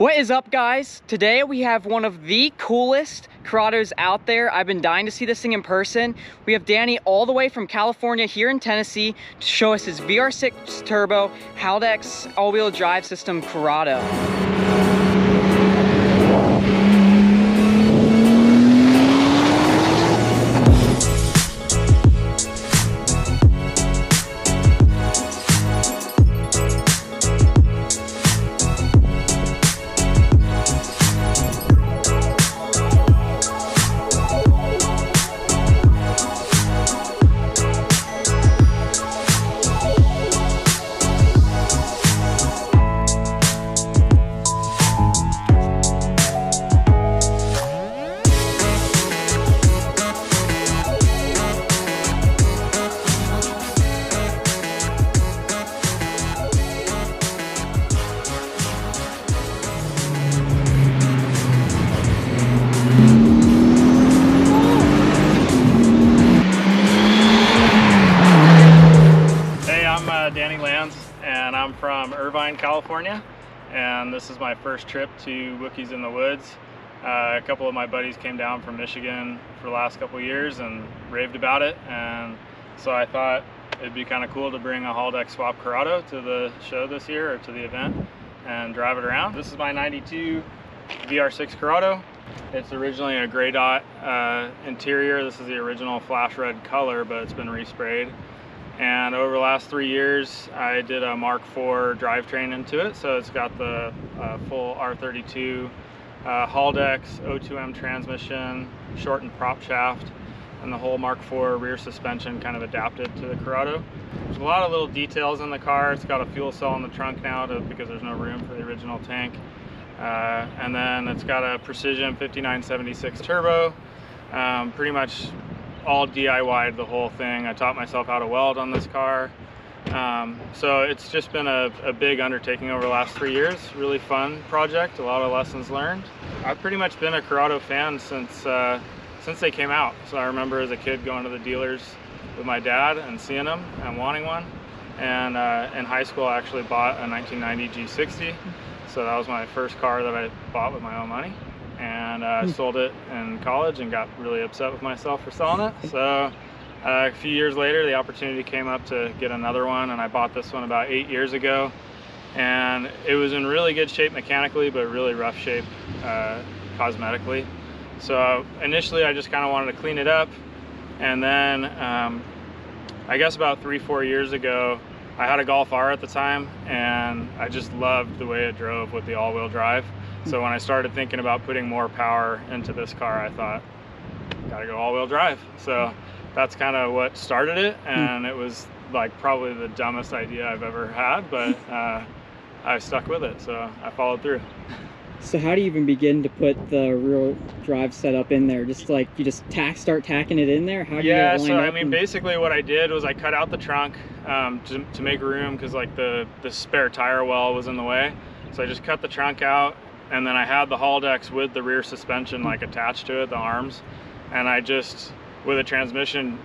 What is up, guys? Today we have one of the coolest Corrados out there. I've been dying to see this thing in person. We have Danny all the way from California here in Tennessee to show us his VR6 Turbo Haldex all-wheel drive system Corrado. And I'm from Irvine, California, and this is my first trip to Wookiees in the Woods. A couple of my buddies came down from Michigan for the last couple of years and raved about it, and so I thought it'd be kind of cool to bring a Haldex swap Corrado to the show this year, or to the event, and drive it around. This is my 92 VR6 Corrado. It's originally a gray dot interior. This is the original flash red color, but it's been resprayed. And over the last 3 years, I did a Mark IV drivetrain into it. So it's got the full R32 Haldex O2M transmission, shortened prop shaft, and the whole Mark IV rear suspension kind of adapted to the Corrado. There's a lot of little details in the car. It's got a fuel cell in the trunk now because there's no room for the original tank. And then it's got a Precision 5976 turbo. Pretty much all DIY'd the whole thing. I taught myself how to weld on this car. So it's just been a big undertaking over the last 3 years. Really fun project, a lot of lessons learned. I've pretty much been a Corrado fan since they came out. So I remember as a kid going to the dealers with my dad and seeing them and wanting one. And in high school I actually bought a 1990 G60. So that was my first car that I bought with my own money. And I sold it in college and got really upset with myself for selling it. So a few years later, the opportunity came up to get another one, and I bought this one about 8 years ago. And it was in really good shape mechanically, but really rough shape cosmetically. So initially I just kind of wanted to clean it up. And then I guess about 3-4 years ago, I had a Golf R at the time, and I just loved the way it drove with the all-wheel drive. So when I started thinking about putting more power into this car, I thought, gotta go all-wheel drive. So that's kind of what started it, and it was like probably the dumbest idea I've ever had, but I stuck with it, so I followed through. So how do you even begin to put the rear drive setup in there? Just like you just start tacking it in there? How do you line so up? I mean, basically what I did was I cut out the trunk to make room, because like the spare tire well was in the way. So I just cut the trunk out, and then I had the Haldex with the rear suspension like attached to it, the arms, and I just, with a transmission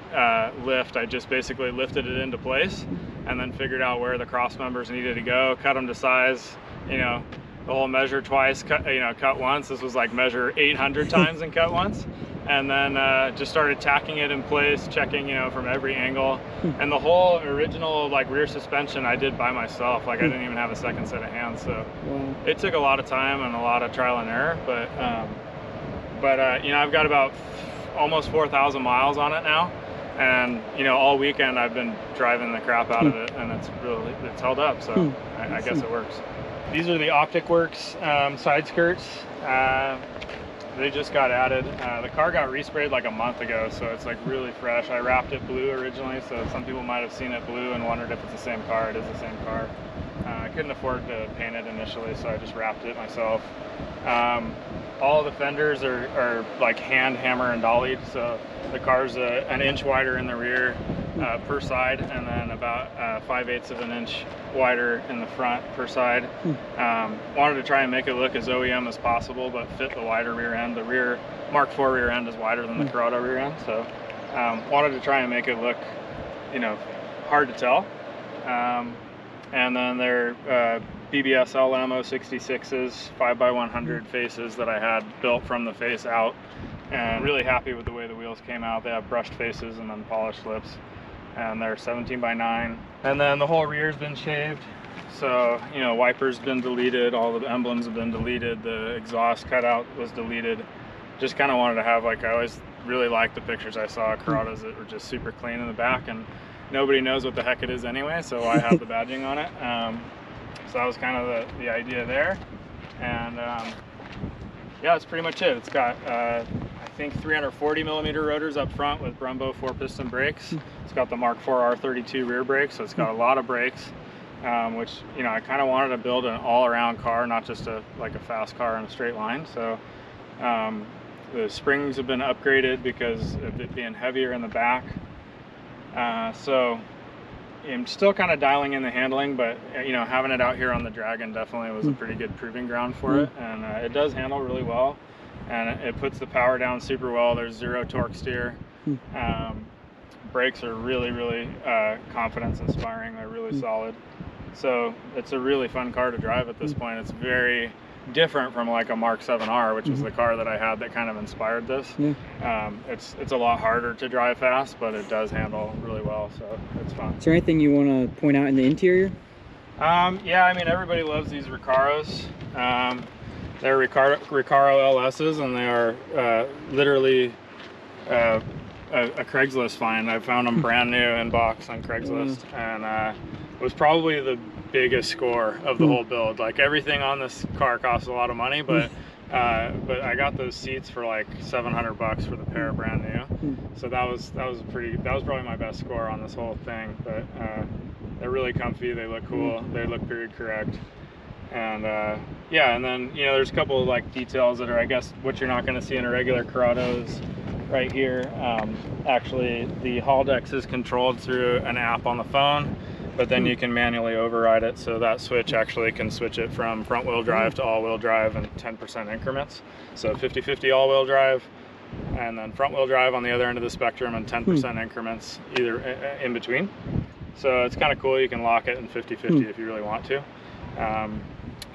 lift, I just basically lifted it into place, and then figured out where the cross members needed to go, cut them to size, you know, the whole measure twice, cut once. This was like measure 800 times and cut once. And then just started tacking it in place, checking, from every angle. And the whole original like rear suspension I did by myself. Like I didn't even have a second set of hands. So it took a lot of time and a lot of trial and error. But I've got about almost 4,000 miles on it now. And all weekend I've been driving the crap out of it, and it's held up. So I guess it works. These are the Optic Works side skirts. They just got added. The car got resprayed like a month ago, so it's like really fresh. I wrapped it blue originally, so some people might have seen it blue and wondered if it's the same car. It is the same car. I couldn't afford to paint it initially, so I just wrapped it myself. All the fenders are like hand hammer and dollied, so the car's an inch wider in the rear per side, and then about 5/8 of an inch wider in the front per side. Wanted to try and make it look as OEM as possible, but fit the wider rear end. The rear Mark IV rear end is wider than the Corrado rear end, so wanted to try and make it look, hard to tell. And then they're BBS LM 066s 5x100 faces that I had built from the face out, and really happy with the way the wheels came out. They have brushed faces and then polished lips, and they're 17x9. And then the whole rear's been shaved, so you know, wipers been deleted, all the emblems have been deleted, the exhaust cutout was deleted. Just kind of wanted to have, like, I always really liked the pictures I saw of Corrados that were just super clean in the back, and nobody knows what the heck it is anyway, so I have the badging on it. So that was kind of the idea there. And yeah, that's pretty much it. It's got I think 340 millimeter rotors up front with Brembo 4-piston brakes. It's got the Mark IV R32 rear brakes, so it's got a lot of brakes, which, you know, I kind of wanted to build an all-around car, not just like a fast car in a straight line. So the springs have been upgraded because of it being heavier in the back. So I'm still kind of dialing in the handling, but you know, having it out here on the Dragon definitely was a pretty good proving ground for it. And it does handle really well, and it puts the power down super well. There's 0 torque steer. Brakes are really confidence inspiring. They're really solid. So it's a really fun car to drive at this point. It's very different from like a Mark 7R, which was the car that I had that kind of inspired this. It's a lot harder to drive fast, but it does handle really well, so it's fun. Is there anything you want to point out in the interior? Yeah, I mean, everybody loves these Recaros. They're Recaro LSs, and they are literally a Craigslist find. I found them brand new in box on Craigslist, and it was probably the biggest score of the whole build. Like, everything on this car costs a lot of money, but I got those seats for like $700 for the pair, brand new. So that was probably my best score on this whole thing. But they're really comfy. They look cool. They look period correct. And yeah, and then, you know, there's a couple of like details that are, I guess, what you're not going to see in a regular Corrado is right here. Actually, the Hall Dex is controlled through an app on the phone, but then you can manually override it, so that switch actually can switch it from front-wheel drive to all-wheel drive in 10% increments. So 50-50 all-wheel drive, and then front-wheel drive on the other end of the spectrum in 10% increments, either in between. So it's kind of cool. You can lock it in 50-50 if you really want to.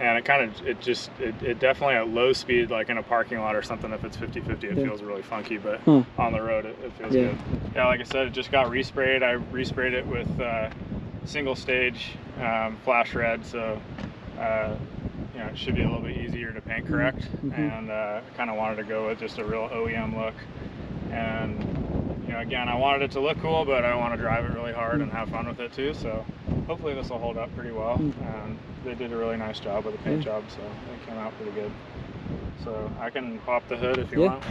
And it definitely at low speed, like in a parking lot or something, if it's 50-50, it feels really funky, but on the road it feels good. Yeah, like I said, it just got resprayed. I resprayed it with single stage flash red, so you know, it should be a little bit easier to paint correct. And kind of wanted to go with just a real OEM look. And you know, again, I wanted it to look cool, but I want to drive it really hard and have fun with it too. So hopefully this will hold up pretty well. And they did a really nice job with the paint job, so it came out pretty good. So I can pop the hood if you want.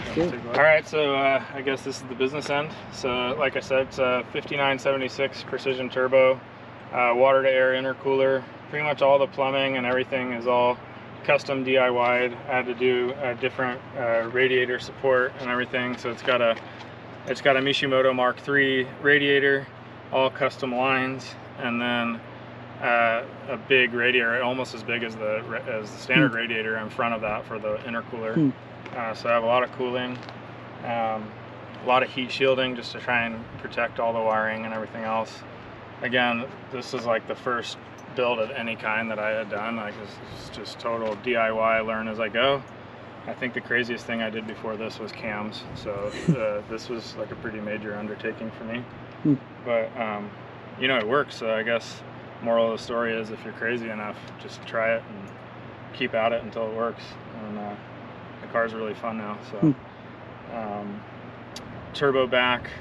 All right, so I guess this is the business end. So like I said, it's a 5976 precision turbo, water to air intercooler. Pretty much all the plumbing and everything is all custom DIY'd. I had to do a different radiator support and everything. So it's got a Mishimoto Mark III radiator, all custom lines, and then a big radiator, almost as big as the standard radiator in front of that for the intercooler. So I have a lot of cooling, a lot of heat shielding just to try and protect all the wiring and everything else. Again, this is like the first build of any kind that I had done. Like, it's just total DIY, learn as I go. I think the craziest thing I did before this was cams, so this was like a pretty major undertaking for me. But you know, it works, so I guess moral of the story is, if you're crazy enough, just try it and keep at it until it works. And the car's really fun now. So turbo back,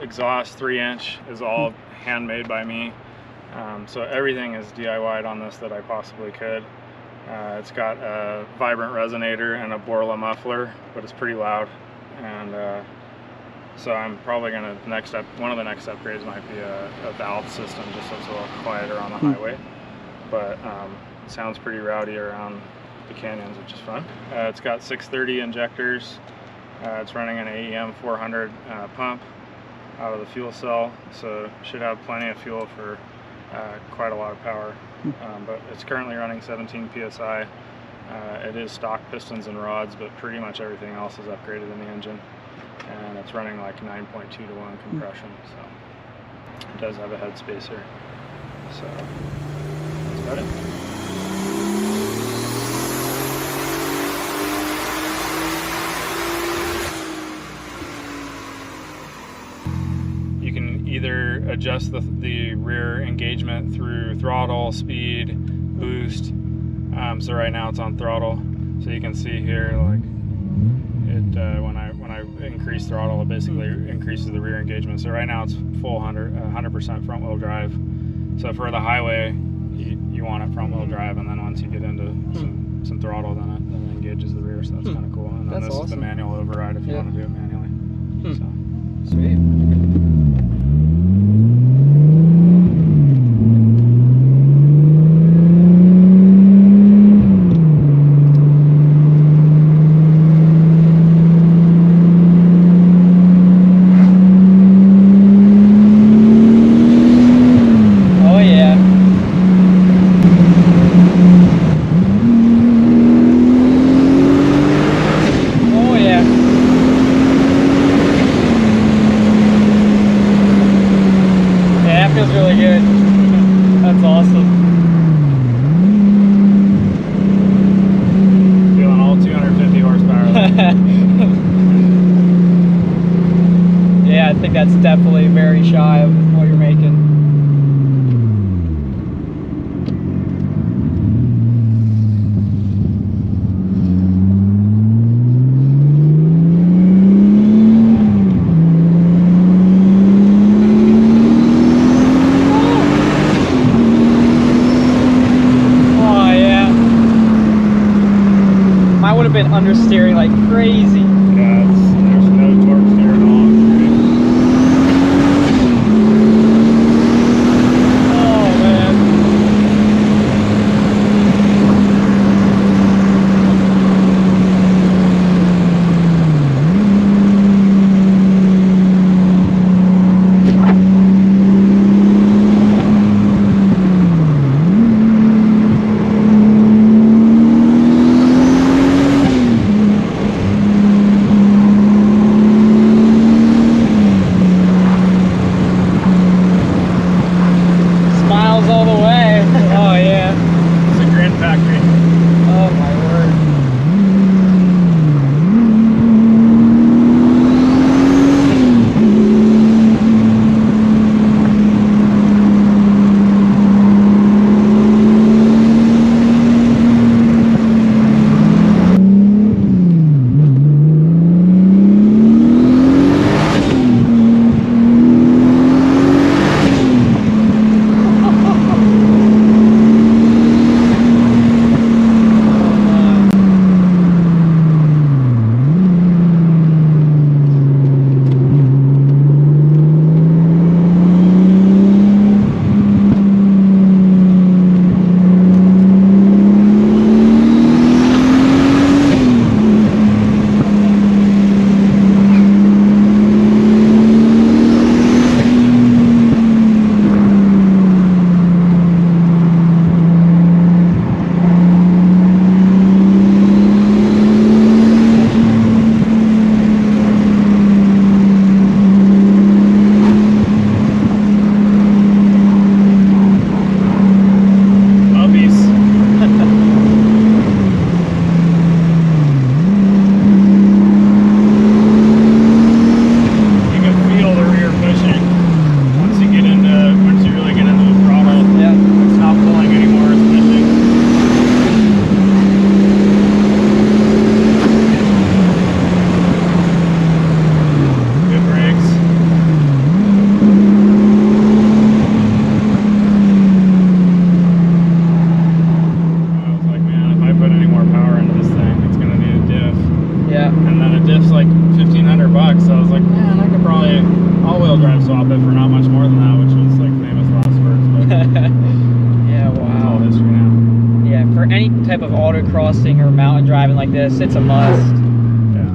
exhaust 3-inch is all handmade by me. So everything is DIY'd on this that I possibly could. It's got a vibrant resonator and a Borla muffler, but it's pretty loud. And so I'm probably gonna, one of the next upgrades might be a valve system, just so it's a little quieter on the highway. But it sounds pretty rowdy around the canyons, which is fun. It's got 630 injectors. It's running an AEM 400 pump out of the fuel cell, so should have plenty of fuel for quite a lot of power. But it's currently running 17 PSI. It is stock pistons and rods, but pretty much everything else is upgraded in the engine. And it's running like 9.2 to 1 compression, so it does have a head spacer. So that's Got it. You can either adjust the rear engagement through throttle, speed, boost. So right now it's on throttle. So you can see here, like it when I increase throttle, it basically increases the rear engagement. So right now it's full 100% front wheel drive. So for the highway, you want it front wheel drive, and then once you get into some throttle, then it engages the rear. So that's kind of cool. And then this is the manual override if you want to do it manually. So. Sweet. Really good. That's awesome. Feeling all 250 horsepower. Yeah, I think that's definitely very shy of what you're making. Would have been understeering like crazy. Yeah, there's no torque steer at all. Oh man. All the way. Oh yeah. It's a grand factory. Oh my word. any type of autocrossing or mountain driving like this, it's a must. Yeah.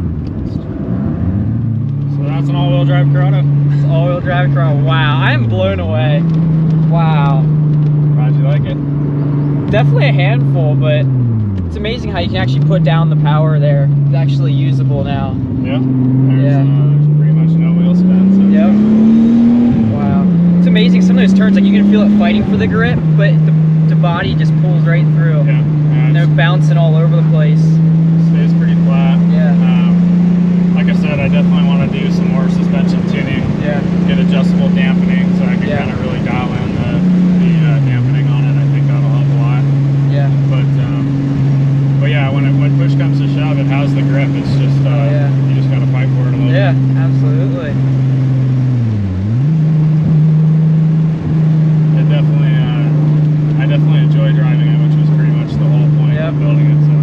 So that's an all-wheel drive Corrado? It's all-wheel drive Corrado. Wow, I'm blown away. Wow. How'd you like it? Definitely a handful, but it's amazing how you can actually put down the power there. It's actually usable now. Yeah. There's pretty much no wheel spin. So yep. Wow. It's amazing. Some of those turns, like you can feel it fighting for the grip, but to body just pulls right through. Yeah. No bouncing all over the place. Stays pretty flat. Yeah. Like I said, I definitely want to do some more suspension tuning. Yeah. Get adjustable dampening so I can kind of really dial in the dampening on it. I think that'll help a lot. Yeah. But yeah, when push comes to shove, it has the grip. It's just you just gotta fight for it a little bit. Yeah, absolutely. I definitely enjoy driving it, which was pretty much the whole point of building it. So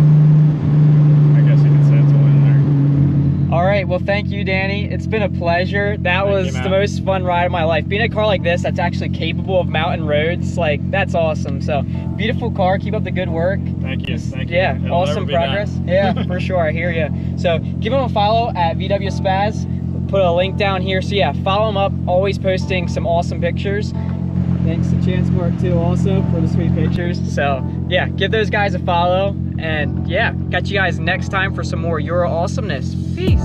I guess you could say it's a win there. All right, well, thank you, Danny. It's been a pleasure. That was the most fun ride of my life. Being a car like this, that's actually capable of mountain roads, like, that's awesome. So, beautiful car. Keep up the good work. Thank you. Thank you. Yeah, It'll awesome progress. Yeah, for sure. I hear you. So, give him a follow at VW Spaz. Put a link down here. So, yeah, follow him up. Always posting some awesome pictures. Thanks to Chance Mark too, also, for the sweet pictures. So, yeah, give those guys a follow. And, yeah, catch you guys next time for some more Euro awesomeness. Peace.